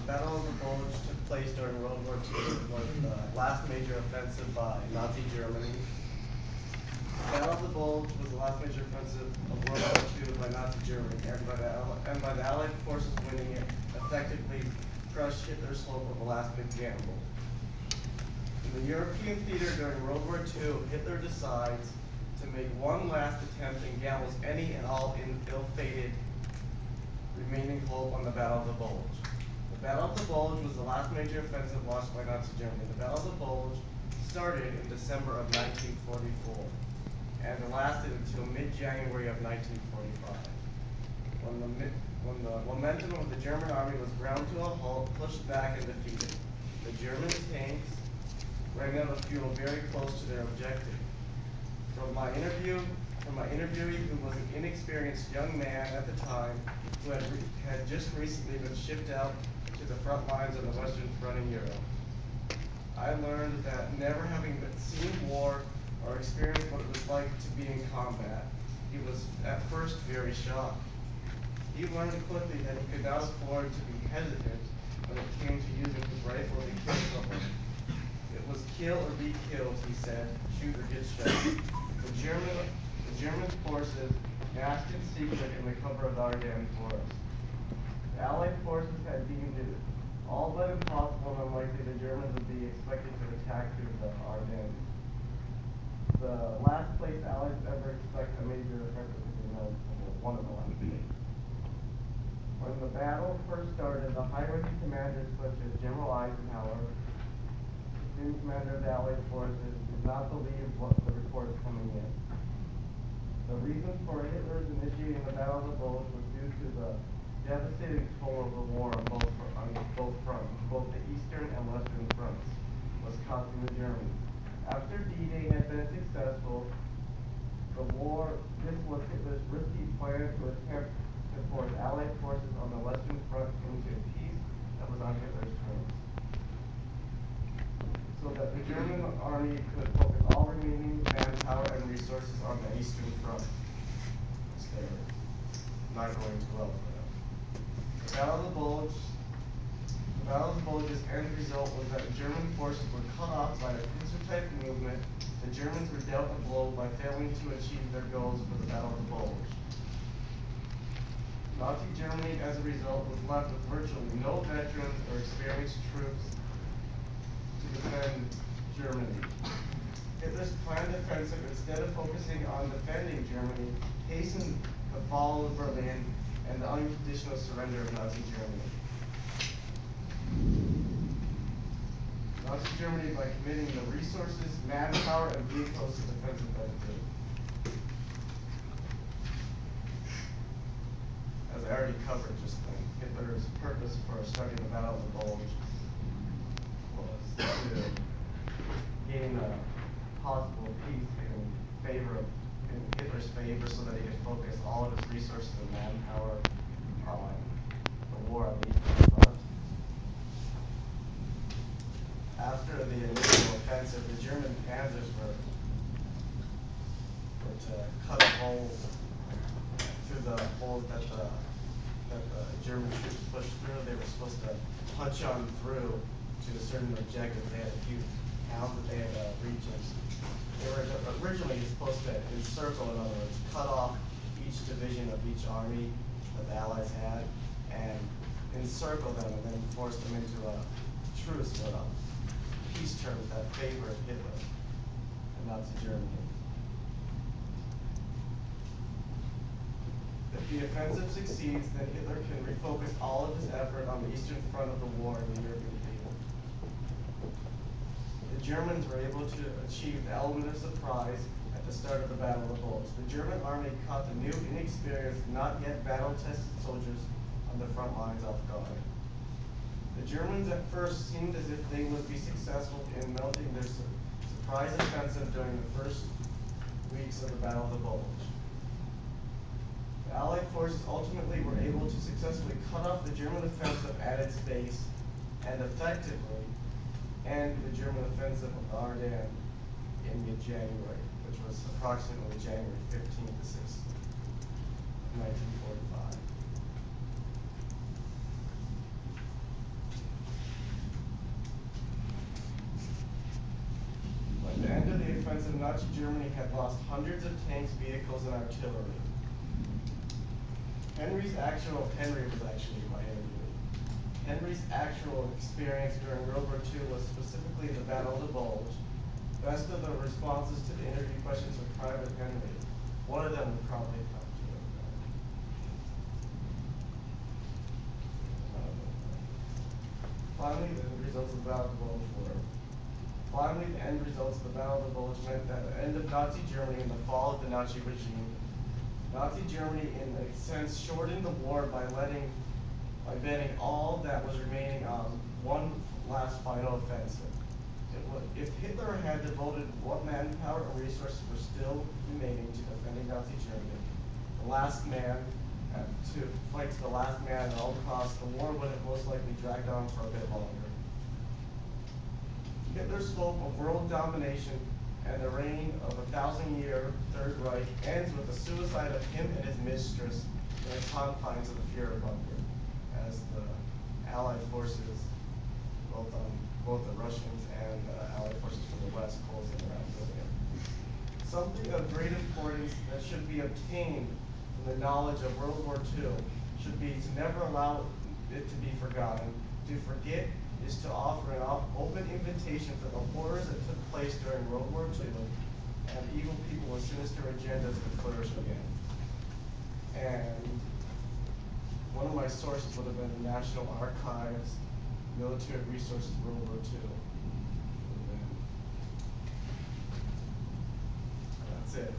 The Battle of the Bulge took place during World War II. It was the last major offensive by Nazi Germany. The Battle of the Bulge was the last major offensive of World War II by Nazi Germany, and by the Allied forces winning it, effectively crushed Hitler's hope of a last big gamble. In the European theater during World War II, Hitler decides to make one last attempt and gambles any and all ill-fated remaining hope on the Battle of the Bulge. The Battle of the Bulge was the last major offensive launched by Nazi Germany. The Battle of the Bulge started in December of 1944 and it lasted until mid-January of 1945. When the momentum of the German army was ground to a halt, pushed back and defeated. The German tanks ran out of fuel very close to their objective. From my interviewee, who was an inexperienced young man at the time, who had just recently been shipped out to the front lines on the Western Front in Europe, I learned that never having seen war or experienced what it was like to be in combat, he was at first very shocked. He learned quickly that he could not afford to be hesitant when it came to using his rifle to kill someone. It was kill or be killed, he said, shoot or get shot. The German forces masked in secret in the cover of the Ardennes forest. The Allied forces had deemed it all but impossible and unlikely the Germans would be expected to attack through the Ardennes. The last place the Allies ever expect a major offensive to be known, one of the last places. When the battle first started, the high-ranking commanders such as General Eisenhower, supreme commander of the Allied forces, did not believe what the reports coming in. The reason for Hitler's initiating the Battle of the Bulge was due to the devastating toll of the war on both fronts, both the eastern and western fronts, was costing the Germans. After D-Day had been successful, this was Hitler's risky plan to attempt to force Allied forces on the western front into a peace that was on Hitler's terms, so that the German army could focus all remaining manpower and resources on the eastern front. They were not going too well for them. The Battle of the Bulge's end result was that the German forces were cut off by a pincer-type movement. The Germans were dealt a blow by failing to achieve their goals for the Battle of the Bulge. Nazi Germany, as a result, was left with virtually no veterans or experienced troops to defend Germany. Hitler's planned offensive, instead of focusing on defending Germany, hastened the fall of Berlin and the unconditional surrender of Nazi Germany. Nazi Germany by committing the resources, manpower, and vehicles to defensive benefit. As I already covered just then, Hitler's purpose for starting the Battle of the Bulge was to gain a possible peace in Hitler's favor so that he could focus all of his resources and manpower on the war on the Eastern Front. After the initial offensive, the German panzers were to cut holes through the holes that the German troops pushed through. They were supposed to punch on through to a certain objective. They had a few towns that they had to reach. They were originally supposed to encircle, in other words, cut off each division of each army that the Allies had and encircle them and then force them into a truce or peace terms that favored Hitler and Nazi Germany. If the offensive succeeds, then Hitler can refocus all of his effort on the eastern front of the war in the European theater. The Germans were able to achieve the element of surprise at the start of the Battle of the Bulge. The German army caught the new, inexperienced, not yet battle-tested soldiers on the front lines off guard. The Germans at first seemed as if they would be successful in mounting their surprise offensive during the first weeks of the Battle of the Bulge. The Allied forces ultimately were able to successfully cut off the German offensive at its base and effectively end the German offensive of the Ardennes in mid-January, which was approximately January 15th to 6th, 1945. Nazi Germany had lost hundreds of tanks, vehicles, and artillery. Henry was actually my Henry. Henry's actual experience during World War II was specifically the Battle of the Bulge. Best of the responses to the interview questions of Private Henry. One of them would probably come to it. Finally, the end results of the Battle of the Bulge were. Finally, the end results of the Battle of the Bulge meant that the end of Nazi Germany and the fall of the Nazi regime. Nazi Germany, in a sense, shortened the war by betting all that was remaining on one last final offensive. If Hitler had devoted what manpower and resources were still remaining to defending Nazi Germany, the last man to fight to the last man at all costs, the war would have most likely dragged on for a bit longer. Hitler's hope of world domination and the reign of a 1,000-year Third Reich ends with the suicide of him and his mistress in the confines of the Führer bunker, as the Allied forces, both the Russians and Allied forces from the West, closed in around William. Something of great importance that should be obtained from the knowledge of World War II should be to never allow it to be forgotten. To forget is to offer an open invitation for the horrors that took place during World War II and evil people with sinister agendas to flourish again. And one of my sources would have been the National Archives, Military Resources, World War II. That's it.